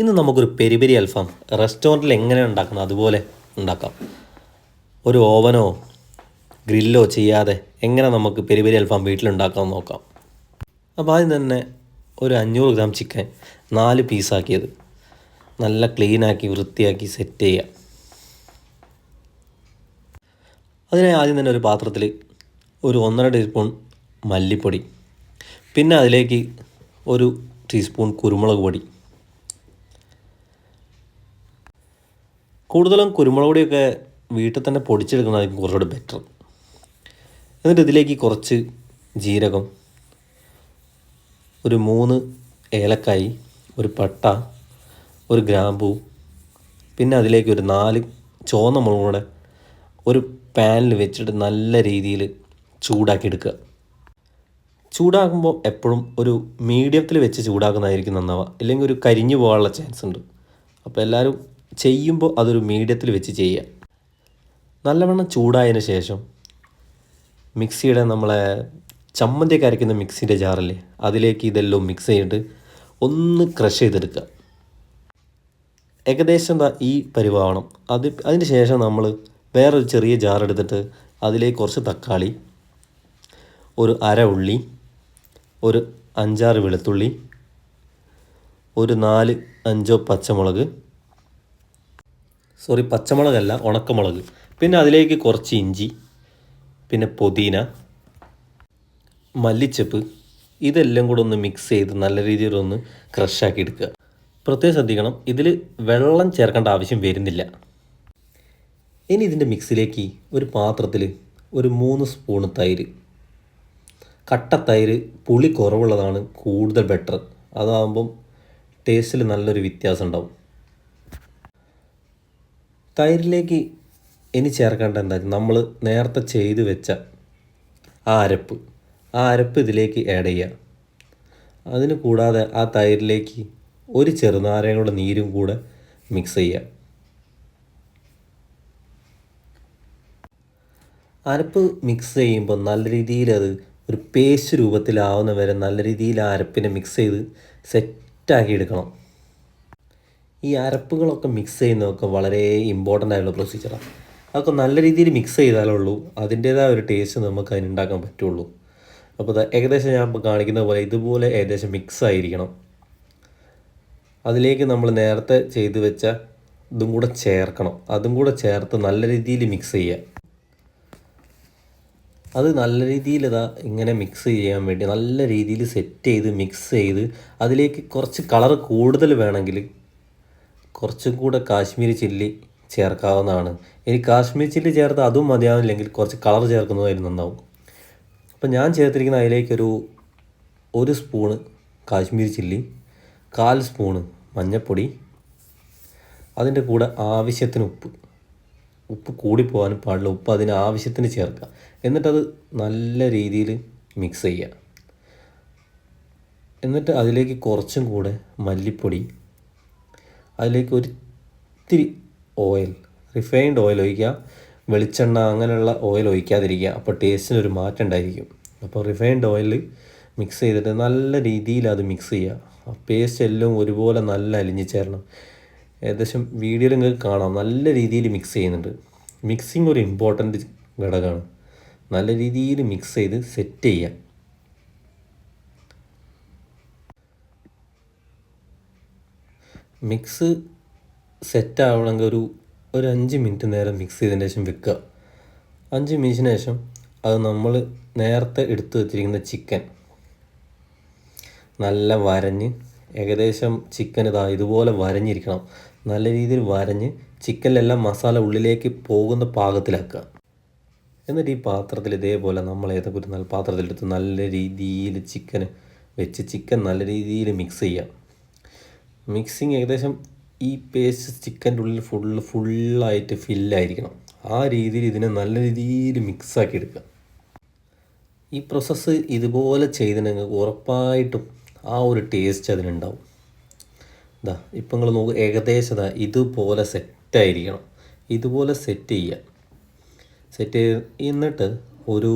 ഇന്ന് നമുക്കൊരു peri peri അൽഫാം റെസ്റ്റോറൻറ്റിൽ എങ്ങനെ ഉണ്ടാക്കണം അതുപോലെ ഉണ്ടാക്കാം. ഒരു ഓവനോ ഗ്രില്ലോ ചെയ്യാതെ എങ്ങനെ നമുക്ക് പെരി പെരി അൽഫാം വീട്ടിലുണ്ടാക്കാമെന്ന് നോക്കാം. അപ്പോൾ ആദ്യം തന്നെ ഒരു 500 ഗ്രാം ചിക്കൻ 4 പീസാക്കിയത് നല്ല ക്ലീനാക്കി വൃത്തിയാക്കി സെറ്റ് ചെയ്യുക. അതിനെ ആദ്യം തന്നെ ഒരു പാത്രത്തിൽ ഒരു 1.5 ടീസ്പൂൺ മല്ലിപ്പൊടി, പിന്നെ അതിലേക്ക് ഒരു ടീസ്പൂൺ കുരുമുളക് പൊടി. കൂടുതലും കുരുമുളക് പൊടിയൊക്കെ വീട്ടിൽ തന്നെ പൊടിച്ചെടുക്കുന്നതായിരിക്കും കുറച്ചുകൂടി ബെറ്റർ. എന്നിട്ട് ഇതിലേക്ക് കുറച്ച് ജീരകം, ഒരു 3 ഏലക്കായി, ഒരു പട്ട, ഒരു ഗ്രാമ്പൂ, പിന്നെ അതിലേക്ക് ഒരു 4 ചുവന്ന മുളകും കൂടെ ഒരു പാനിൽ വെച്ചിട്ട് നല്ല രീതിയിൽ ചൂടാക്കി എടുക്കുക. ചൂടാക്കുമ്പോൾ എപ്പോഴും ഒരു മീഡിയത്തിൽ വെച്ച് ചൂടാക്കുന്നതായിരിക്കും നന്നാവുക, ഇല്ലെങ്കിൽ ഒരു കരിഞ്ഞു പോകാനുള്ള ചാൻസ് ഉണ്ട്. അപ്പോൾ എല്ലാവരും ചെയ്യുമ്പോൾ അതൊരു മീഡിയത്തിൽ വെച്ച് ചെയ്യുക. നല്ലവണ്ണം ചൂടായതിന് ശേഷം മിക്സിയുടെ നമ്മളെ ചമ്മന്തിയൊക്കെ അരയ്ക്കുന്ന മിക്സിയുടെ ജാറില്ലേ, അതിലേക്ക് ഇതെല്ലാം മിക്സ് ചെയ്തിട്ട് ഒന്ന് ക്രഷ് ചെയ്തെടുക്കുക. ഏകദേശം ഈ പരിവാവണം. അതിന് ശേഷം നമ്മൾ വേറൊരു ചെറിയ ജാർ എടുത്തിട്ട് അതിലേക്ക് കുറച്ച് തക്കാളി, ഒരു അര ഉള്ളി, ഒരു 5-6 വെളുത്തുള്ളി, ഒരു 4-5 പച്ചമുളക്, പച്ചമുളകല്ല ഉണക്കമുളക്, പിന്നെ അതിലേക്ക് കുറച്ച് ഇഞ്ചി, പിന്നെ പുതിന, മല്ലിച്ചപ്പ്, ഇതെല്ലാം കൂടെ ഒന്ന് മിക്സ് ചെയ്ത് നല്ല രീതിയിലൊന്ന് ക്രഷാക്കി എടുക്കുക. പ്രത്യേകം ശ്രദ്ധിക്കണം, ഇതിൽ വെള്ളം ചേർക്കേണ്ട ആവശ്യം വരുന്നില്ല. ഇനി ഇതിൻ്റെ മിക്സിലേക്ക് ഒരു പാത്രത്തിൽ ഒരു 3 സ്പൂണ് തൈര്, കട്ട തൈര്, പുളി കുറവുള്ളതാണ് കൂടുതൽ ബെറ്റർ. അതാകുമ്പം ടേസ്റ്റിൽ നല്ലൊരു വ്യത്യാസം ഉണ്ടാവും. തൈരിലേക്ക് ഇനി ചേർക്കേണ്ട എന്താ, നമ്മൾ നേരത്തെ ചെയ്ത് വെച്ച ആ അരപ്പ് ഇതിലേക്ക് ആഡ് ചെയ്യുക. അതിന് കൂടാതെ ആ തൈരിലേക്ക് ഒരു ചെറുനാരങ്ങയുടെ നീരും കൂടെ മിക്സ് ചെയ്യുക. അരപ്പ് മിക്സ് ചെയ്യുമ്പോൾ നല്ല രീതിയിൽ അത് ഒരു പേസ്റ്റ് രൂപത്തിലാവുന്ന വരെ നല്ല രീതിയിൽ ആ അരപ്പിനെ മിക്സ് ചെയ്ത് സെറ്റാക്കി എടുക്കണം. ഈ അരപ്പുകളൊക്കെ മിക്സ് ചെയ്യുന്നതൊക്കെ വളരെ ഇമ്പോർട്ടൻ്റ് ആയിട്ടുള്ള പ്രൊസീജിയറാണ്. അതൊക്കെ നല്ല രീതിയിൽ മിക്സ് ചെയ്താലുള്ളൂ അതിൻ്റേതായ ഒരു ടേസ്റ്റ് നമുക്ക് അതിനുണ്ടാക്കാൻ പറ്റുള്ളൂ. അപ്പോൾ ഏകദേശം ഞാൻ ഇപ്പോൾ കാണിക്കുന്ന പോലെ ഇതുപോലെ ഏകദേശം മിക്സ് ആയിരിക്കണം. അതിലേക്ക് നമ്മൾ നേരത്തെ ചെയ്ത് വെച്ച ഇതും കൂടെ ചേർക്കണം. അതും കൂടെ ചേർത്ത് നല്ല രീതിയിൽ മിക്സ് ചെയ്യുക. അത് നല്ല രീതിയിൽ ഇങ്ങനെ മിക്സ് ചെയ്യാൻ വേണ്ടി നല്ല രീതിയിൽ സെറ്റ് ചെയ്ത് മിക്സ് ചെയ്ത് അതിലേക്ക് കുറച്ച് കളർ കൂടുതൽ വേണമെങ്കിൽ കുറച്ചും കൂടെ കാശ്മീരി ചില്ലി ചേർക്കാവുന്നതാണ്. ഇനി കാശ്മീരി ചില്ലി ചേർത്ത് അതും മതിയാവില്ലെങ്കിൽ കുറച്ച് കളർ ചേർക്കുന്നതായിരുന്നു നന്നാവും. അപ്പം ഞാൻ ചേർത്തിരിക്കുന്ന അതിലേക്കൊരു 1 സ്പൂണ് കാശ്മീരി ചില്ലി, 1/4 സ്പൂണ് മഞ്ഞൾപ്പൊടി, അതിൻ്റെ കൂടെ ആവശ്യത്തിന് ഉപ്പ് കൂടിപ്പോകാനും പാടില്ല. ഉപ്പ് അതിന് ആവശ്യത്തിന് ചേർക്കുക. എന്നിട്ടത് നല്ല രീതിയിൽ മിക്സ് ചെയ്യുക. എന്നിട്ട് അതിലേക്ക് കുറച്ചും കൂടെ മല്ലിപ്പൊടി, അതിലേക്ക് ഒരിത്തിരി ഓയിൽ, റിഫൈൻഡ് ഓയിൽ ഒഴിക്കുക. വെളിച്ചെണ്ണ അങ്ങനെയുള്ള ഓയിൽ ഒഴിക്കാതിരിക്കുക, അപ്പോൾ ടേസ്റ്റിനൊരു മാറ്റം ഉണ്ടായിരിക്കും. അപ്പോൾ റിഫൈൻഡ് ഓയിൽ മിക്സ് ചെയ്തിട്ട് നല്ല രീതിയിൽ അത് മിക്സ് ചെയ്യുക. ആ പേസ്റ്റ് എല്ലാം ഒരുപോലെ നല്ല അലിഞ്ഞ് ചേരണം. ഏകദേശം വീഡിയോയിൽ നിങ്ങൾക്ക് കാണാം നല്ല രീതിയിൽ മിക്സ് ചെയ്യുന്നുണ്ട്. മിക്സിങ് ഒരു ഇമ്പോർട്ടൻ്റ് ഘടകമാണ്. നല്ല രീതിയിൽ മിക്സ് ചെയ്ത് സെറ്റ് ചെയ്യുക. മിക്സ് സെറ്റ് ആവണമെങ്കിൽ ഒരു 5 മിനിറ്റ് നേരം മിക്സ് ചെയ്തതിന് ശേഷം വെക്കുക. 5 മിനിറ്റിന് ശേഷം അത് നമ്മൾ നേരത്തെ എടുത്ത് വെച്ചിരിക്കുന്ന ചിക്കൻ നല്ല വരഞ്ഞ്, ഏകദേശം ചിക്കൻ ഇതുപോലെ വരഞ്ഞിരിക്കണം. നല്ല രീതിയിൽ വരഞ്ഞ് ചിക്കനിലെല്ലാം മസാല ഉള്ളിലേക്ക് പോകുന്ന പാകത്തിലാക്കുക. എന്നിട്ട് ഈ പാത്രത്തിൽ ഇതേപോലെ നമ്മൾ ഏതൊക്കെ ഒരു നല്ല പാത്രത്തിലെടുത്ത് നല്ല രീതിയിൽ ചിക്കൻ വെച്ച് ചിക്കൻ നല്ല രീതിയിൽ മിക്സ് ചെയ്യുക. മിക്സിങ് ഏകദേശം ഈ പേസ്റ്റ് ചിക്കൻ്റെ ഉള്ളിൽ ഫുള്ളായിട്ട് ഫില്ലായിരിക്കണം. ആ രീതിയിൽ ഇതിനെ നല്ല രീതിയിൽ മിക്സാക്കി എടുക്കുക. ഈ പ്രോസസ്സ് ഇതുപോലെ ചെയ്തിട്ടുണ്ടെങ്കിൽ ഉറപ്പായിട്ടും ആ ഒരു ടേസ്റ്റ് അതിനുണ്ടാവും. ഇപ്പം നിങ്ങൾ നോക്കുക, ഏകദേശം ഇതുപോലെ സെറ്റായിരിക്കണം. ഇതുപോലെ സെറ്റ് ചെയ്യുക. സെറ്റ് എന്നിട്ട് ഒരു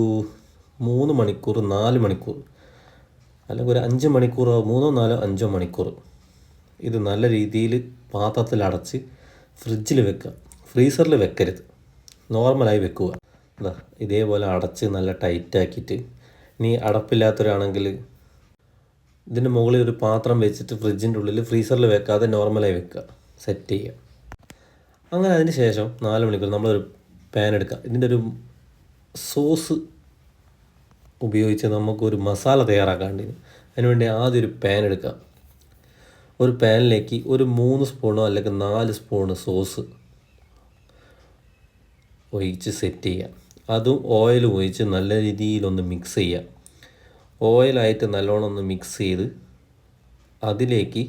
3 മണിക്കൂർ 4 മണിക്കൂർ അല്ലെങ്കിൽ ഒരു 5 മണിക്കൂറോ 3-4-5 മണിക്കൂർ ഇത് നല്ല രീതിയിൽ പാത്രത്തിൽ അടച്ച് ഫ്രിഡ്ജിൽ വെക്കുക. ഫ്രീസറിൽ വെക്കരുത്, നോർമലായി വെക്കുക. ഇതാ ഇതേപോലെ അടച്ച് നല്ല ടൈറ്റാക്കിയിട്ട്, ഇനി അടപ്പില്ലാത്തവരാണെങ്കിൽ ഇതിൻ്റെ മുകളിൽ ഒരു പാത്രം വെച്ചിട്ട് ഫ്രിഡ്ജിൻ്റെ ഉള്ളിൽ ഫ്രീസറിൽ വെക്കാതെ നോർമലായി വെക്കുക, സെറ്റ് ചെയ്യുക. അങ്ങനെ അതിന് ശേഷം 4 മണിക്കൂർ നമ്മളൊരു പാൻ എടുക്കുക. ഇതിൻ്റെ ഒരു സോസ് ഉപയോഗിച്ച് നമുക്കൊരു മസാല തയ്യാറാക്കാണ്ടിന്. അതിനുവേണ്ടി ആദ്യം ഒരു പാൻ എടുക്കുക. ഒരു പാനിലേക്ക് ഒരു 3 സ്പൂണോ അല്ലെങ്കിൽ 4 സ്പൂണ് സോസ് ഒഴിച്ച് സെറ്റ് ചെയ്യുക. അതും ഓയിൽ ഒഴിച്ച് നല്ല രീതിയിലൊന്ന് മിക്സ് ചെയ്യുക. ഓയിലായിട്ട് നല്ലോണം ഒന്ന് മിക്സ് ചെയ്ത് അതിലേക്ക്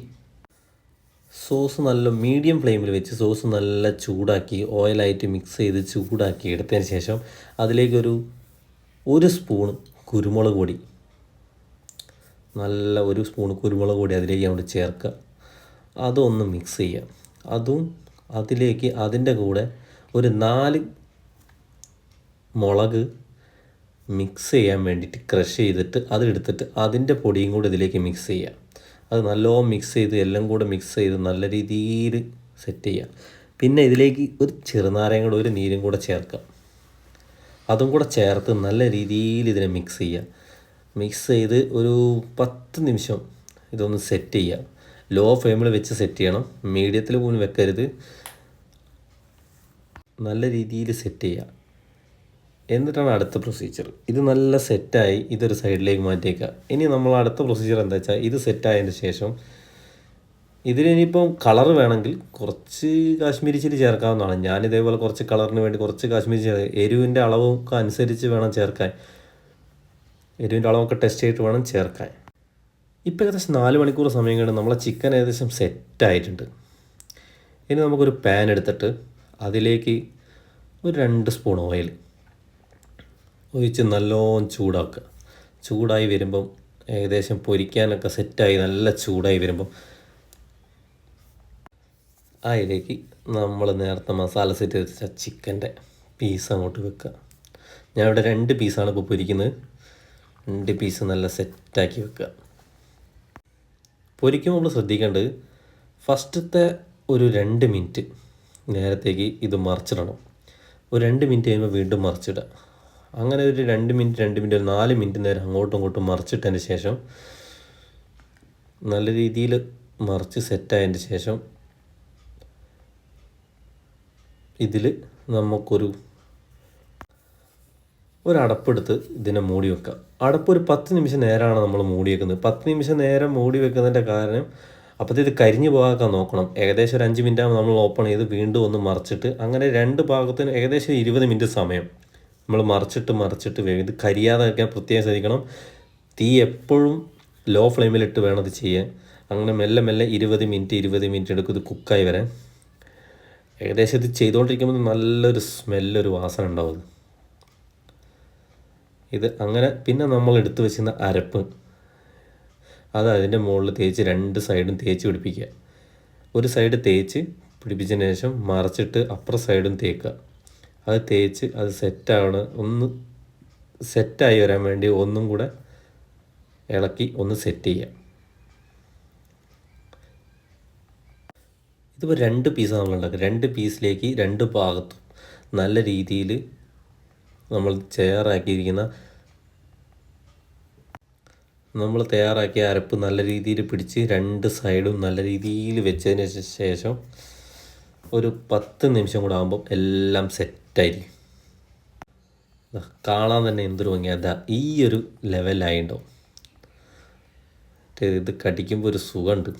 സോസ് നല്ല മീഡിയം ഫ്ലെയിമിൽ വെച്ച് സോസ് നല്ല ചൂടാക്കി ഓയിലായിട്ട് മിക്സ് ചെയ്ത് ചൂടാക്കി എടുത്തതിന് ശേഷം അതിലേക്കൊരു 1 സ്പൂൺ കുരുമുളക് പൊടി, നല്ല 1 സ്പൂൺ കുരുമുളക് പൊടി അതിലേക്ക് അങ്ങോട്ട് ചേർക്കുക. അതൊന്ന് മിക്സ് ചെയ്യുക. അതും അതിലേക്ക് അതിൻ്റെ കൂടെ ഒരു 4 മുളക് മിക്സ് ചെയ്യാൻ വേണ്ടിയിട്ട് ക്രഷ് ചെയ്തിട്ട് അതെടുത്തിട്ട് അതിൻ്റെ പൊടിയും കൂടെ ഇതിലേക്ക് മിക്സ് ചെയ്യുക. അത് നല്ലോണം മിക്സ് ചെയ്ത് എല്ലാം കൂടെ മിക്സ് ചെയ്ത് നല്ല രീതിയിൽ സെറ്റ് ചെയ്യുക. പിന്നെ ഇതിലേക്ക് ഒരു ചെറുനാരങ്ങയുടെ ഒരു നീരും കൂടെ ചേർക്കുക. അതും കൂടെ ചേർത്ത് നല്ല രീതിയിൽ ഇതിനെ മിക്സ് ചെയ്യുക. മിക്സ് ചെയ്ത് ഒരു 10 നിമിഷം ഇതൊന്ന് സെറ്റ് ചെയ്യുക. ലോ ഫ്ലെയിമിൽ വെച്ച് സെറ്റ് ചെയ്യണം, മീഡിയത്തിൽ പോലും വെക്കരുത്. നല്ല രീതിയിൽ സെറ്റ് ചെയ്യുക. എന്നിട്ടാണ് അടുത്ത പ്രൊസീജിയർ. ഇത് നല്ല സെറ്റായി ഇതൊരു സൈഡിലേക്ക് മാറ്റിയേക്കുക. ഇനി നമ്മൾ അടുത്ത പ്രൊസീജിയർ എന്താ വെച്ചാൽ, ഇത് സെറ്റായതിന് ശേഷം ഇതിനിപ്പം കളർ വേണമെങ്കിൽ കുറച്ച് കാശ്മീരി ചില്ലി ചേർക്കാവുന്നതാണ്. ഞാനിതേപോലെ കുറച്ച് കളറിന് വേണ്ടി കുറച്ച് കാശ്മീരി ചില്ലി, എരിവിൻ്റെ അളവൊക്കെ അനുസരിച്ച് വേണം ചേർക്കാൻ. എരിവിൻ്റെ അളവൊക്കെ ടെസ്റ്റ് ചെയ്തിട്ട് വേണം ചേർക്കാൻ. ഇപ്പോൾ ഏകദേശം 4 മണിക്കൂർ സമയം കൊണ്ട് നമ്മളെ ചിക്കൻ ഏകദേശം സെറ്റായിട്ടുണ്ട്. ഇനി നമുക്കൊരു പാൻ എടുത്തിട്ട് അതിലേക്ക് ഒരു 2 സ്പൂൺ ഓയിൽ ഒഴിച്ച് നല്ലോണം ചൂടാക്കുക. ചൂടായി വരുമ്പം ഏകദേശം പൊരിക്കാനൊക്കെ സെറ്റായി നല്ല ചൂടായി വരുമ്പം അതിലേക്ക് നമ്മൾ നേരത്തെ മസാല സെറ്റ് ചെയ്ത് വെച്ച ചിക്കൻ്റെ പീസ് അങ്ങോട്ട് വെക്കുക. ഞാനിവിടെ 2 പീസാണ് ഇപ്പോൾ പൊരിക്കുന്നത്. 2 പീസ് നല്ല സെറ്റാക്കി വെക്കുക. പൊരിക്കുമ്പോൾ നമ്മൾ ശ്രദ്ധിക്കേണ്ടത് ഫസ്റ്റത്തെ ഒരു 2 മിനിറ്റ് നേരത്തേക്ക് ഇത് മറിച്ചിടണം. ഒരു 2 മിനിറ്റ് കഴിയുമ്പോൾ വീണ്ടും മറിച്ചിടുക. അങ്ങനെ ഒരു 2 മിനിറ്റ് ഒരു 4 മിനിറ്റ് നേരം അങ്ങോട്ടും ഇങ്ങോട്ടും മറിച്ചിട്ടതിന് ശേഷം നല്ല രീതിയിൽ മറിച്ച് സെറ്റായതിന് ശേഷം ഇതിൽ നമുക്കൊരു അടപ്പെടുത്ത് ഇതിനെ മൂടി വെക്കുക. അടപ്പ് ഒരു 10 നിമിഷം നേരമാണ് നമ്മൾ മൂടി വെക്കുന്നത്. 10 നിമിഷം നേരം മൂടി വെക്കുന്നതിൻ്റെ കാരണം അപ്പോഴത്തേത് കരിഞ്ഞു പോകാൻ നോക്കണം. ഏകദേശം ഒരു 5 മിനിറ്റ് ആകുമ്പോൾ നമ്മൾ ഓപ്പൺ ചെയ്ത് വീണ്ടും ഒന്ന് മറിച്ചിട്ട് അങ്ങനെ 2 ഭാഗത്തിന് ഏകദേശം 20 മിനിറ്റ് സമയം നമ്മൾ മറിച്ചിട്ട് ഇത് കരിയാതെ വയ്ക്കാൻ പ്രത്യേകം ശ്രദ്ധിക്കണം. തീ എപ്പോഴും ലോ ഫ്ലെയിമിലിട്ട് വേണം ഇത് ചെയ്യാൻ. അങ്ങനെ മെല്ലെ 20 മിനിറ്റ് എടുക്കും ഇത് കുക്കായി വരാൻ. ഏകദേശം ഇത് ചെയ്തുകൊണ്ടിരിക്കുമ്പോൾ നല്ലൊരു സ്മെല്ലൊരു വാസന ഉണ്ടാവും ഇത്. അങ്ങനെ പിന്നെ നമ്മൾ എടുത്ത് വെച്ചിരുന്ന അരപ്പ് അത് അതിൻ്റെ മുകളിൽ തേച്ച് 2 സൈഡും തേച്ച് പിടിപ്പിക്കുക. ഒരു സൈഡ് തേച്ച് പിടിപ്പിച്ചതിന് ശേഷം മറിച്ചിട്ട് അപ്പുറ സൈഡും തേക്കുക. അത് തേച്ച് അത് ഒന്ന് സെറ്റായി വരാൻ വേണ്ടി ഒന്നും കൂടെ ഇളക്കി ഒന്ന് സെറ്റ് ചെയ്യുക. ഇതിപ്പോൾ 2 പീസാണ് നമ്മൾ ഉണ്ടാക്കുക. 2 പീസിലേക്ക് 2 ഭാഗത്തും നല്ല രീതിയിൽ നമ്മൾ തയ്യാറാക്കിയ അരപ്പ് നല്ല രീതിയിൽ പിടിച്ച് 2 സൈഡും നല്ല രീതിയിൽ വെച്ചതിന് ശേഷം ഒരു 10 നിമിഷം കൂടെ ആകുമ്പം എല്ലാം സെറ്റായിരിക്കും. കാണാൻ തന്നെ എന്തൊരു ഭംഗിയാ. ഈ ഒരു ലെവലായിട്ടുണ്ടാവും. ഇത് കടിക്കുമ്പോൾ ഒരു സുഖമുണ്ട്.